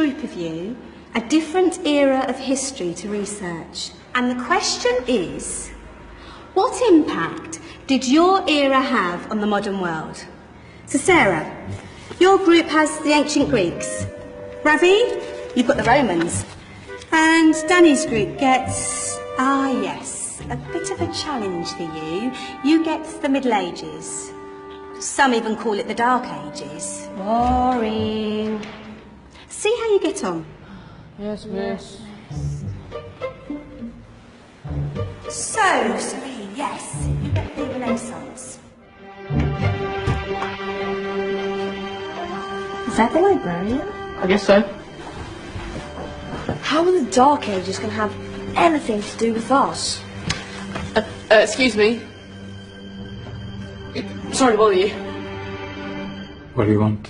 group of you a different era of history to research. And the question is, what impact did your era have on the modern world? So Sarah, your group has the ancient Greeks. Ravi, you've got the Romans. And Danny's group gets, yes, a bit of a challenge for you. You get the Middle Ages. Some even call it the Dark Ages. Boring. See how you get on. Yes, miss. So, Serene, yes, you get the Renaissance. Is that the librarian? I guess so. How are the Dark Ages going to have anything to do with us? Excuse me. Sorry to bother you. What do you want?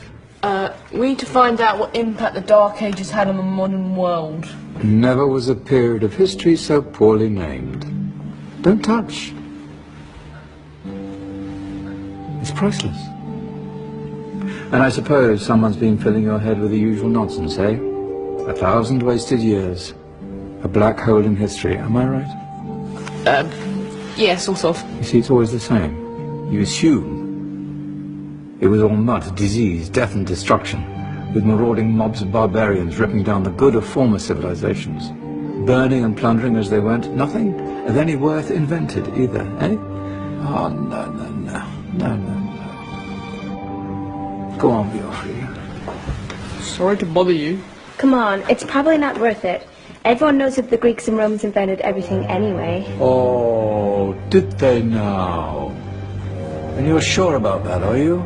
We need to find out what impact the Dark Ages had on the modern world. Never was a period of history so poorly named. Don't touch. It's priceless. And I suppose someone's been filling your head with the usual nonsense, eh? 1,000 wasted years. A black hole in history, am I right? Yeah, sort of. You see, it's always the same. You assume it was all mud, disease, death and destruction, with marauding mobs of barbarians ripping down the good of former civilizations, burning and plundering as they went. Nothing of any worth invented either, eh? Oh, no. Go on, be off with you. Sorry to bother you. Come on, it's probably not worth it. Everyone knows that the Greeks and Romans invented everything anyway. Oh, did they now? And you're sure about that, are you?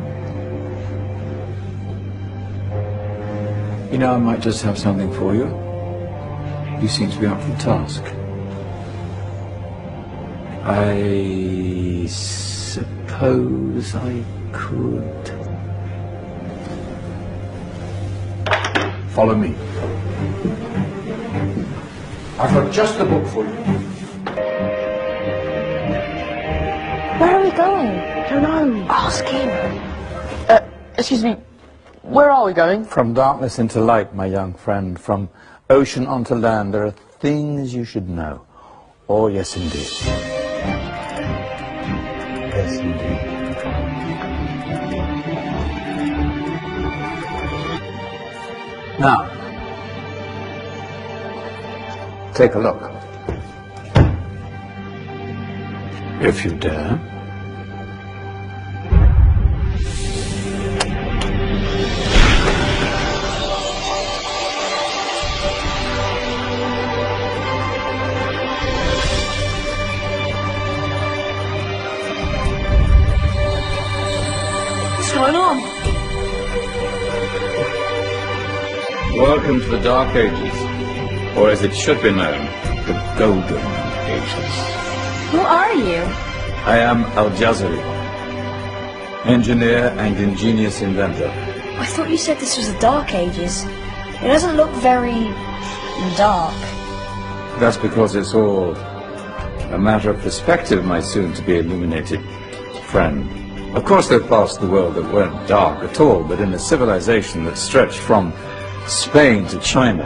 You know, I might just have something for you. You seem to be up for the task. I suppose I could. Follow me. I've got just the book for you. Where are we going? I don't know. Ask him. Excuse me. Where are we going? From darkness into light, my young friend. From ocean onto land. There are things you should know. Oh, yes, indeed. Yes, indeed. Now, take a look. If you dare. What's going on? Welcome to the Dark Ages, or as it should be known, the Golden Ages. Who are you? I am Al-Jazari, engineer and ingenious inventor. I thought you said this was the Dark Ages. It doesn't look very dark. That's because it's all a matter of perspective, my soon-to-be illuminated friend. Of course, there are parts of the world that weren't dark at all, but in a civilization that stretched from Spain to China,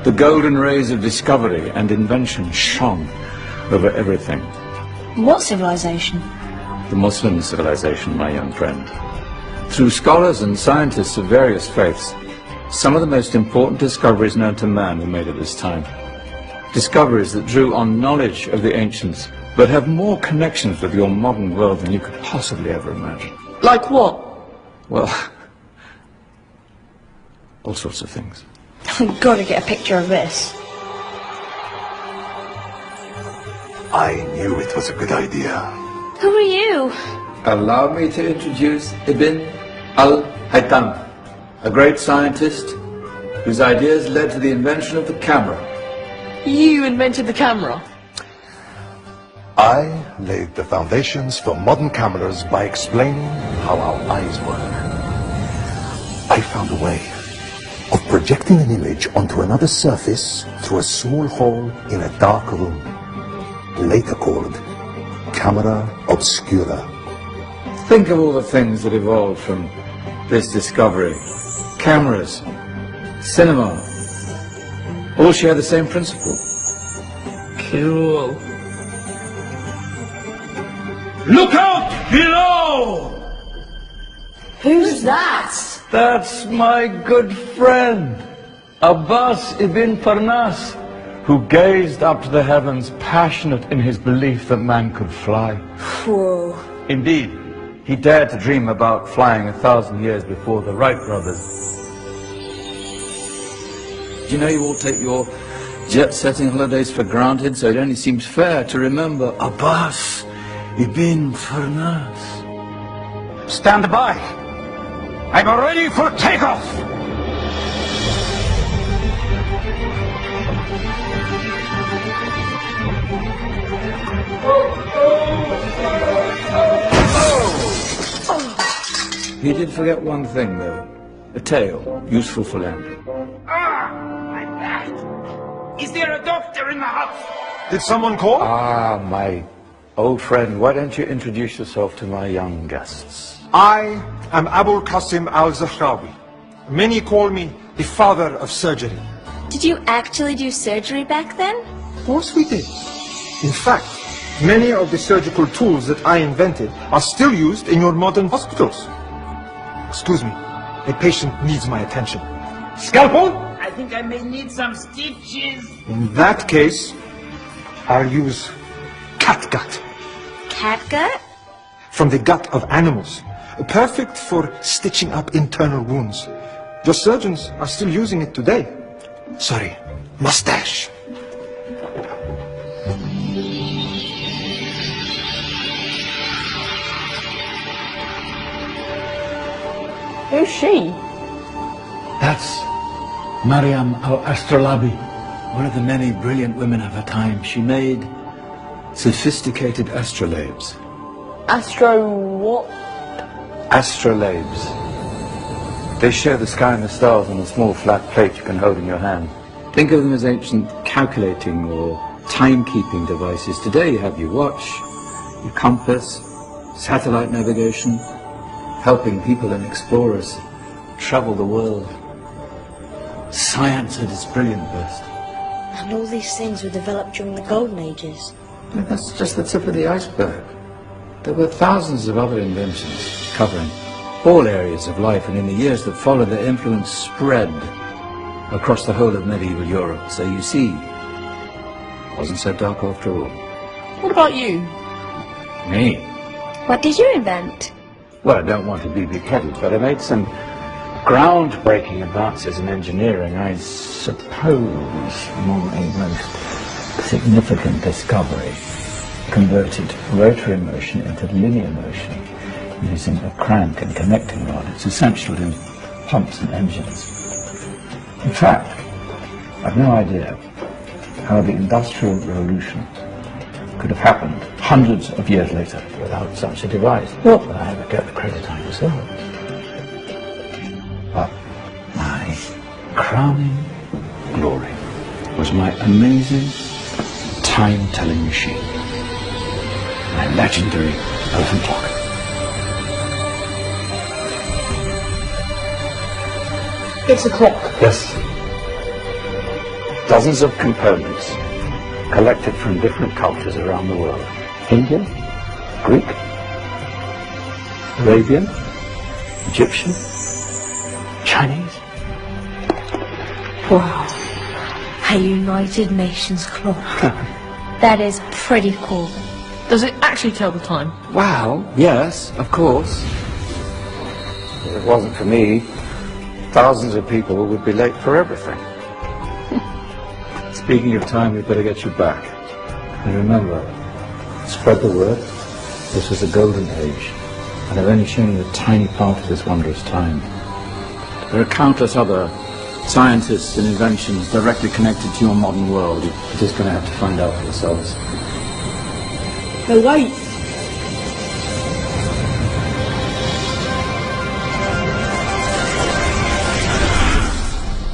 the golden rays of discovery and invention shone over everything. What civilization? The Muslim civilization, my young friend. Through scholars and scientists of various faiths, some of the most important discoveries known to man were made at this time. Discoveries that drew on knowledge of the ancients, but have more connections with your modern world than you could possibly ever imagine. Like what? Well, all sorts of things. I've got to get a picture of this. I knew it was a good idea. Who are you? Allow me to introduce Ibn al-Haytham, a great scientist whose ideas led to the invention of the camera. You invented the camera? I laid the foundations for modern cameras by explaining how our eyes work. I found a way of projecting an image onto another surface through a small hole in a dark room, later called camera obscura. Think of all the things that evolved from this discovery. Cameras, cinema, All share the same principle. Cool. Look out below! Who's that? That's my good friend, Abbas ibn Parnas, who gazed up to the heavens, passionate in his belief that man could fly. Whoa. Indeed, he dared to dream about flying 1,000 years before the Wright brothers. Do you know you all take your jet-setting holidays for granted, so it only seems fair to remember Abbas ibn Parnas. Stand by. I'm ready for takeoff. He did forget one thing, though. A tail, useful for landing. My back! Is there a doctor in the house? Did someone call? Ah, my old friend, why don't you introduce yourself to my young guests? I am Abul Qasim al-Zahrawi. Many call me the father of surgery. Did you actually do surgery back then? Of course we did. In fact, many of the surgical tools that I invented are still used in your modern hospitals. Excuse me, a patient needs my attention. Scalpel? I think I may need some stitches. In that case, I'll use catgut. Catgut? From the gut of animals. Perfect for stitching up internal wounds. Your surgeons are still using it today. Sorry, mustache. Who's she? That's Maryam al-Astrolabi, one of the many brilliant women of her time. She made sophisticated astrolabes. Astro what? Astrolabes. They show the sky and the stars on a small flat plate you can hold in your hand. Think of them as ancient calculating or timekeeping devices. Today you have your watch, your compass, satellite navigation, helping people and explorers travel the world. Science at its brilliant burst. And all these things were developed during the Golden Ages. But that's just the tip of the iceberg. There were thousands of other inventions covering all areas of life, and in the years that followed, their influence spread across the whole of medieval Europe. So you see, it wasn't so dark after all. What about you? Me? What did you invent? Well, I don't want to be big-headed, but I made some groundbreaking advances in engineering. I suppose my most significant discovery converted rotary motion into linear motion using a crank and connecting rod. It's essential in pumps and engines. In fact, I've no idea how the Industrial Revolution could have happened hundreds of years later without such a device. Not that I ever get the credit I deserve. But my crowning glory was my amazing time-telling machine. My legendary elephant clock. It's a clock. Yes. Dozens of components collected from different cultures around the world. Indian, Greek, Arabian, Egyptian, Chinese. Wow. A United Nations clock. That is pretty cool. Does it actually tell the time? Well, yes, of course. If it wasn't for me, thousands of people would be late for everything. Speaking of time, we'd better get you back. And remember, spread the word. This was a golden age, and I've only shown you a tiny part of this wondrous time. There are countless other scientists and inventions directly connected to your modern world. You're just going to have to find out for yourselves. No, wait.